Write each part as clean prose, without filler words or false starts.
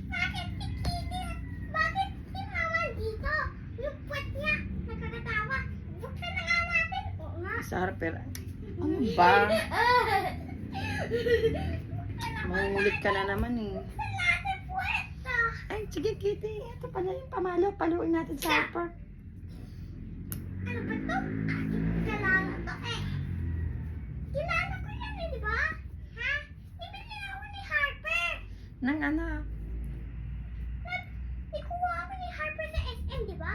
Bakit si Kitty? Bakit si Mama dito? Yung puwet niya, nakakatawa. Buksan na nga natin. Oo nga. Si Harper. Ano ba? Mangungulit ka na naman eh. Buksan natin puwet. Ay, sige Kitty. Ito pala yung pamalo. Paluin natin sa Harper. Ano ba to? Kilala to eh. Kilala ko yan eh, di ba? Ha? Ibili ako ni Harper. Nang ano? Ikuha ako ni Harper sa SM, di ba?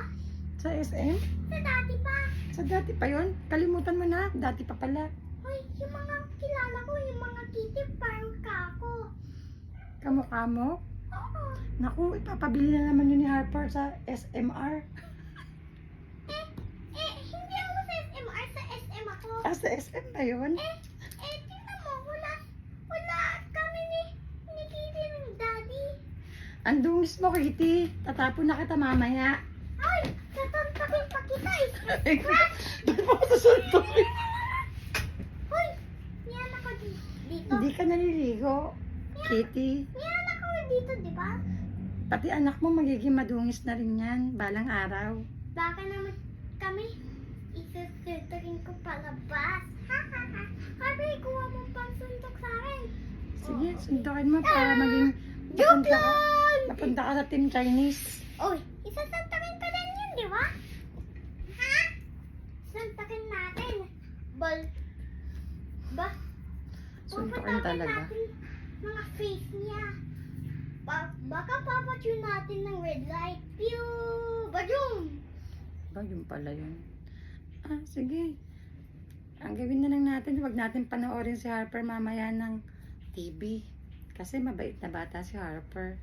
Sa SM? Sa dati pa. Sa dati pa yun? Kalimutan mo na. Dati pa pala. Hoy, yung mga kilala ko, yung mga kitty, parang kako. Kamukha mo? Oo. Naku, ipapabili na naman yun ni Harper sa SMR. Hindi ako sa SMR, sa SM ako. Ah, sa SM ba yun? Tingnan mo, wala kami ni Kitty ng daddy. Ang dungis mo, Kitty. Tatapon na kita mamaya. Ay, tatantakin pa kita eh. Ba't mo sasuntukin? Hoy, niyan ako dito. Hindi ka naliligo, Kitty. Niyan ako dito, di ba? Pati anak mo magiging madungis na rin yan, balang araw. Baka naman kami isusuntukin ko palabas. Harper, kuha mo pang suntok sa akin. Sige, suntukin mo para maging Joke napunta ka, lang! napunta ka sa Team Chinese. Oy, isasantakin pa rin yun, di ba? Ha? Santakin natin. Ba? Suntukin Puputakin talaga. natin mga face niya. Baka papatune natin ng red light. Pew! Bajum! Ba, yun pala yun. Ah, sige. Ang gawin na lang natin, huwag natin panoorin si Harper mamaya ng TV. Kasi mabait na bata si Harper.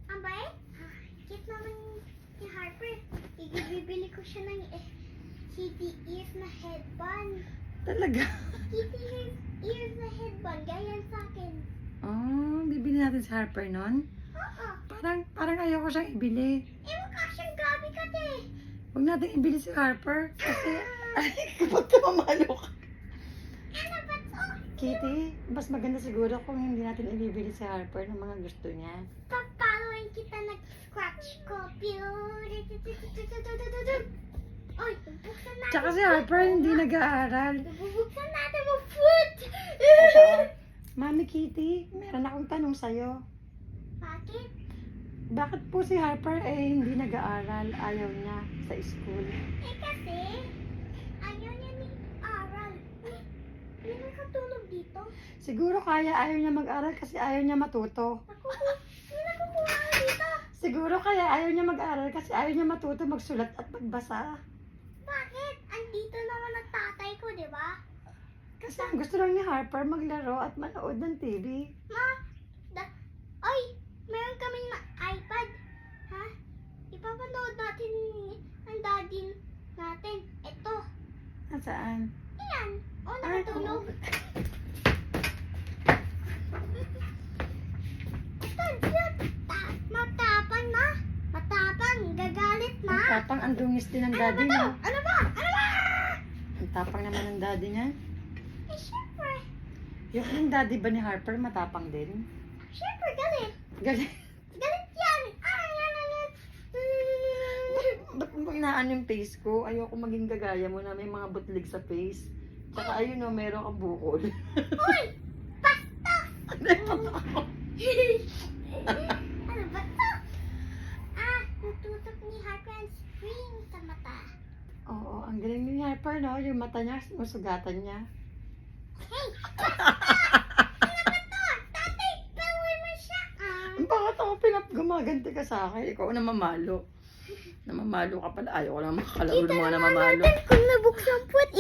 Ang bait? Cute naman ni Harper. Ibibili ko siya ng kitty ears na headband. Talaga? Kitty ears na headband. Ganyan sa akin. Oh, bibili natin si Harper nun? Oo. Parang ayoko siyang ibili. Mukha siyang gabi ka eh. Huwag natin ibili si Harper. Kasi, ay, kapag mamalo ka. Ano ba to? Kitty, mas maganda siguro kung hindi natin ibibili si Harper ng mga gusto niya. Papaluin kita nag-scratch ko. Pew! Oy, bubuksan natin. Tsaka si Harper hindi nag-aaral. Bubuksan natin mo foot. Mami Kitty, meron akong tanong sa'yo. Bakit? Bakit po si Harper hindi nag-aaral? Ayaw niya sa school. Kasi, ayaw niya ni aral. Hindi nakatulog dito. Siguro kaya ayaw niya mag-aral kasi ayaw niya matuto. Hindi nakukuha ka dito. Siguro kaya ayaw niya mag-aral kasi ayaw niya matuto magsulat at magbasa. Bakit? Andito naman ang tatay ko, di ba? Kasi ang gusto lang ni Harper maglaro at manood ng TV. Oy, meron kaming iPad. Ha? Ipapanood natin ang daddy natin. Ito. Nasaan? Ayan. O, Ay, nakatulog. Ito, yun. Matapang na. Matapang. Gagalit na. Ang tapang, ang dungis din ng Ano daddy ba to? niya. Ano ba? Ano ba? Ang tapang naman ng daddy niya. Eh, syempre. Yung daddy ba ni Harper matapang din? Syempre, galit. Galing. Galit yan. Yan. Ba't mo inaan yung face ko? Ayoko maging gagaya mo na may mga butlig sa face. Tsaka ayun o, meron kang bukol. Uy! Basta! Ano ba to? Natutok ni Harper ang spring sa mata. Oo, ang galing ni Harper, no? Yung mata niya, sinusugatan niya. Hey! Basta! Ano ba to? Tatay, bawal mo siya. Bakit ako gumaganti ka sa akin? Ikaw na mamalo. Namamalo ka pala. Ayaw ko lang makakalaro ng mga namamalo. Kung nabuksan puwet,